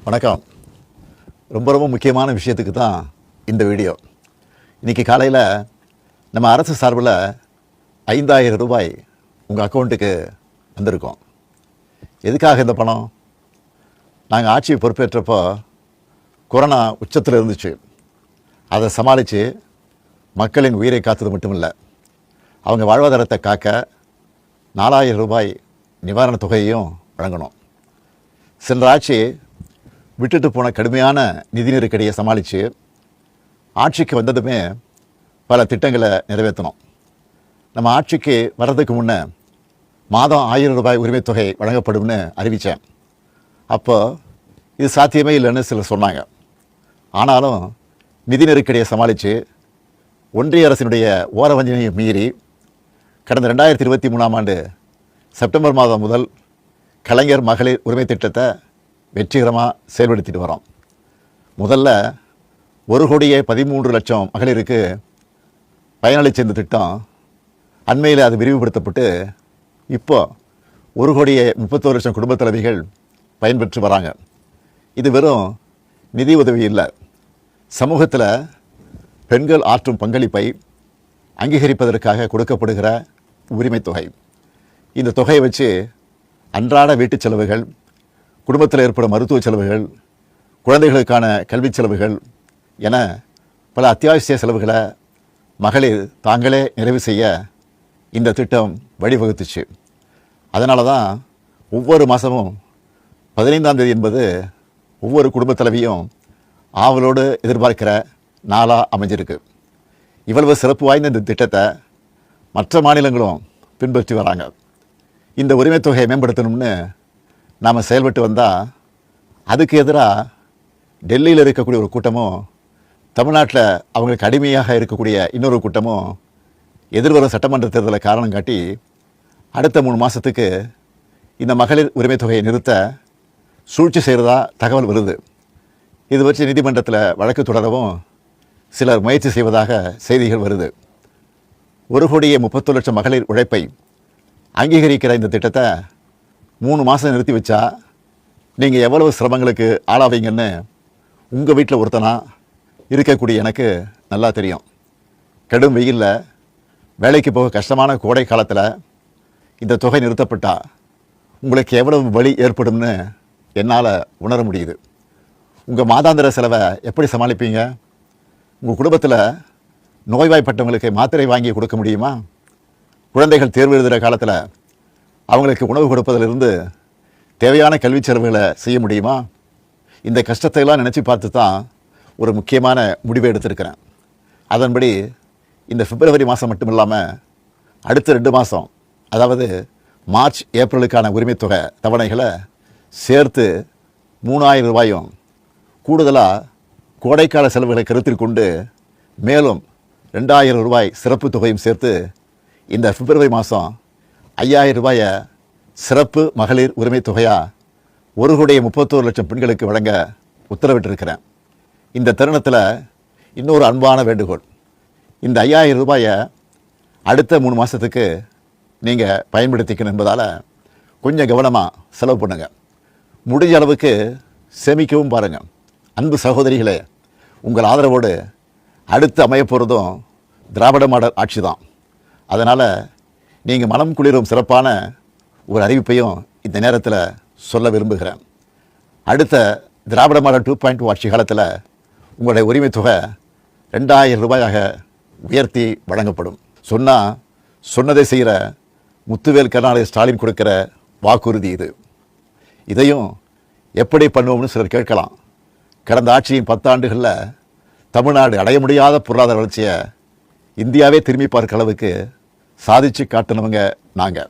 வணக்கம். ரொம்ப ரொம்ப முக்கியமான விஷயத்துக்கு தான் இந்த வீடியோ. இன்றைக்கி காலையில் நம்ம அரசு சார்பில் 5000 ரூபாய் உங்கள் அக்கௌண்ட்டுக்கு வந்திருக்கோம். எதுக்காக இந்த பணம்? நாங்கள் ஆட்சியை பொறுப்பேற்றப்போ கொரோனா உச்சத்தில் இருந்துச்சு. அதை சமாளித்து மக்களின் உயிரை காத்தது மட்டும் இல்லை, அவங்க வாழ்வாதாரத்தை காக்க 4000 ரூபாய் நிவாரணத் தொகையையும் வழங்கணும். சென்ற ஆட்சி விட்டுட்டு போன கடுமையான நிதி நெருக்கடியை சமாளித்து ஆட்சிக்கு வந்ததுமே பல திட்டங்களை நிறைவேற்றணும். நம்ம ஆட்சிக்கு வர்றதுக்கு முன்னே மாதம் 1000 ரூபாய் உரிமைத் தொகை வழங்கப்படும்னு அறிவித்தேன். அப்போது இது சாத்தியமே இல்லைன்னு சிலர் சொன்னாங்க. ஆனாலும் நிதி நெருக்கடியை சமாளித்து ஒன்றிய அரசினுடைய ஓரவஞ்சனையை மீறி கடந்த 2023ஆம் ஆண்டு செப்டம்பர் மாதம் முதல் கலைஞர் மகளிர் உரிமை திட்டத்தை வெற்றிகரமாக செயல்படுத்திட்டு வரோம். முதல்ல 1,13,00,000 மகளிருக்கு பயனளித்த இந்த திட்டம் அண்மையில் அது விரிவுபடுத்தப்பட்டு இப்போ 1,31,00,000 குடும்பத் தலைவிகள் பயன்பெற்று வராங்க. இது வெறும் நிதி உதவி இல்லை, சமூகத்தில் பெண்கள் ஆற்றும் பங்களிப்பை அங்கீகரிப்பதற்காக கொடுக்கப்படுகிற உரிமை தொகை. இந்த தொகையை வச்சு அன்றாட வீட்டு செலவுகள், குடும்பத்தில் ஏற்படும் மருத்துவ செலவுகள், குழந்தைகளுக்கான கல்வி செலவுகள் என பல அத்தியாவசிய செலவுகளை மகளிர் தாங்களே நிறைவு செய்ய இந்த திட்டம் வழிவகுத்துச்சு. அதனால தான் ஒவ்வொரு மாதமும் 15ஆம் தேதி என்பது ஒவ்வொரு குடும்பத் தலைவியும் ஆவலோடு எதிர்பார்க்கிற நாளாக அமைஞ்சிருக்கு. இவ்வளவு சிறப்பு வாய்ந்த இந்த திட்டத்தை மற்ற மாநிலங்களும் பின்பற்றி வராங்க. இந்த உரிமைத் தொகையை மேம்படுத்தணும்னு நாம் செயல்பட்டு வந்தால் அதுக்கு எதிராக டெல்லியில் இருக்கக்கூடிய ஒரு கூட்டமும் தமிழ்நாட்டில் அவங்களுக்கு அடிமையாக இருக்கக்கூடிய இன்னொரு கூட்டமும் எதிர்வரும் சட்டமன்ற தேர்தலை காரணம் காட்டி அடுத்த 3 மாதத்துக்கு இந்த மகளிர் உரிமைத் தொகையை நிறுத்த சூழ்ச்சி செய்கிறதா தகவல் வருது. இது வச்சு நீதிமன்றத்தில் வழக்கு தொடரவும் சிலர் முயற்சி செய்வதாக செய்திகள் வருது. 1,30,00,000 மகளிர் உழைப்பை அங்கீகரிக்கிற இந்த திட்டத்தை 3 மாதம் நிறுத்தி வச்சா நீங்கள் எவ்வளவு சிரமங்களுக்கு ஆளாவீங்கன்னு உங்கள் வீட்டில் ஒருத்தனாக இருக்கக்கூடிய எனக்கு நல்லா தெரியும். கடும் வெயிலில் வேலைக்கு போக கஷ்டமான கோடை காலத்தில் இந்த தொகை நிறுத்தப்பட்டால் உங்களுக்கு எவ்வளவு வலி ஏற்படும்னு என்னால் உணர முடியுது. உங்கள் மாதாந்திர செலவை எப்படி சமாளிப்பீங்க? உங்கள் குடும்பத்தில் நோய்வாய்ப்பட்டவங்களுக்கு மாத்திரை வாங்கி கொடுக்க முடியுமா? குழந்தைகள் தேர்வு எழுதுகிற காலத்தில் அவங்களுக்கு உணவு கொடுப்பதிலிருந்து தேவையான கல்வி செலவுகளை செய்ய முடியுமா? இந்த கஷ்டத்தையெல்லாம் நினச்சி பார்த்து தான் ஒரு முக்கியமான முடிவை எடுத்திருக்கிறேன். அதன்படி இந்த பிப்ரவரி மாதம் மட்டும் இல்லாமல் அடுத்த 2 மாதம், அதாவது மார்ச் ஏப்ரலுக்கான உரிமைத் தொகை தவணைகளை சேர்த்து 3000 ரூபாயும், கூடுதலாக கோடைக்கால செலவுகளை கருத்தில் கொண்டு மேலும் 2000 ரூபாய் சிறப்பு தொகையும் சேர்த்து இந்த பிப்ரவரி மாதம் 5000 ரூபாயை சிறப்பு மகளிர் உரிமை தொகையாக 1,31,00,000 பெண்களுக்கு வழங்க உத்தரவிட்டிருக்கிறேன். இந்த தருணத்தில் இன்னொரு அன்பான வேண்டுகோள். இந்த 5000 ரூபாயை அடுத்த 3 மாதத்துக்கு நீங்கள் பயன்படுத்திக்கணும் என்பதால் கொஞ்சம் கவனமாக செலவு பண்ணுங்கள். முடிஞ்ச அளவுக்கு சேமிக்கவும் பாருங்கள். அன்பு சகோதரிகளே, உங்கள் ஆதரவோடு அடுத்து அமையப்போகிறதும் திராவிட மாடல் ஆட்சி தான். அதனால் நீங்கள் மனம் குளிரும் சிறப்பான ஒரு அறிவிப்பையும் இந்த நேரத்தில் சொல்ல விரும்புகிறேன். அடுத்த திராவிட மாடல் 2.0 ஆட்சி காலத்தில் உங்களுடைய உரிமை தொகை 2000 ரூபாயாக உயர்த்தி வழங்கப்படும். சொன்னதை செய்கிற முத்துவேல் கருணாநிதி ஸ்டாலின் கொடுக்கிற வாக்குறுதி இது. இதையும் எப்படி பண்ணுவோம்னு சிலர் கேட்கலாம். கடந்த ஆட்சியின் 10 ஆண்டுகளில் தமிழ்நாடு அடைய முடியாத பொருளாதார வளர்ச்சியை இந்தியாவே திரும்பி பார்க்க அளவுக்கு சாதித்து காட்டினவங்க நாங்கள்.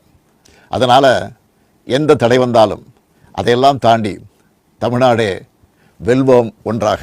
அதனால் எந்த தடை வந்தாலும் அதையெல்லாம் தாண்டி தமிழ்நாடே வெல்வோம் ஒன்றாக.